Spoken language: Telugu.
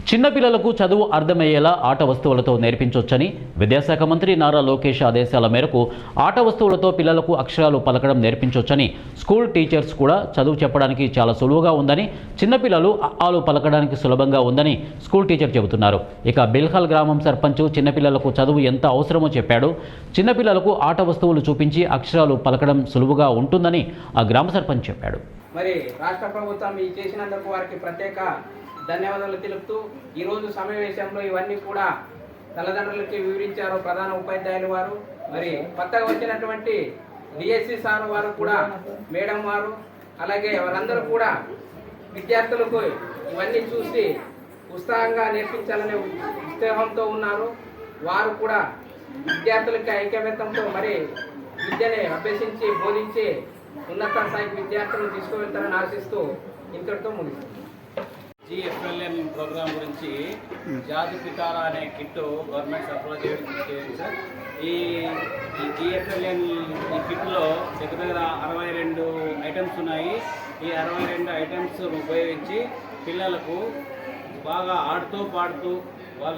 చిన్నపిల్లలకు చదువు అర్థమయ్యేలా ఆట వస్తువులతో నేర్పించొచ్చని విద్యాశాఖ మంత్రి నారా లోకేష్ ఆదేశాల మేరకు ఆట వస్తువులతో పిల్లలకు అక్షరాలు పలకడం నేర్పించొచ్చని స్కూల్ టీచర్స్ కూడా చదువు చెప్పడానికి చాలా సులువుగా ఉందని చిన్నపిల్లలు ఆలు పలకడానికి సులభంగా ఉందని స్కూల్ టీచర్ చెబుతున్నారు. ఇక బిల్హల్ గ్రామం సర్పంచ్ చిన్నపిల్లలకు చదువు ఎంత అవసరమో చెప్పాడు. చిన్నపిల్లలకు ఆట వస్తువులు చూపించి అక్షరాలు పలకడం సులువుగా ఉంటుందని ఆ గ్రామ సర్పంచ్ చెప్పాడు. మరి రాష్ట్ర ప్రభుత్వం ఈ చేసినందుకు వారికి ప్రత్యేక ధన్యవాదాలు తెలుపుతూ ఈరోజు సమావేశంలో ఇవన్నీ కూడా తల్లిదండ్రులకి వివరించారు ప్రధాన ఉపాధ్యాయులు వారు. మరి కొత్తగా వచ్చినటువంటి డిఎస్సి సార్ వారు కూడా, మేడం వారు, అలాగే వారందరూ కూడా విద్యార్థులకు ఇవన్నీ చూసి ఉత్సాహంగా నేర్పించాలనే ఉత్సాహంతో ఉన్నారు. వారు కూడా విద్యార్థులకి ఐక్యమత్యంతో మరి విద్యని అభ్యసించి బోధించి ఉన్నత స్థాయికి విద్యార్థులను తీసుకువెళ్తారని ఆశిస్తూ ఇంతటితో ముగిస్తుంది. GFLN ప్రోగ్రాం గురించి జాతి పితార అనే కిట్ గవర్నమెంట్ సరఫరా చేయడం సార్. ఈ GFLN ఈ కిట్లో దగ్గర 62 ఐటమ్స్ ఉన్నాయి. ఈ 62 ఐటమ్స్ ఉపయోగించి పిల్లలకు బాగా ఆడుతూ పాడుతూ వాళ్ళు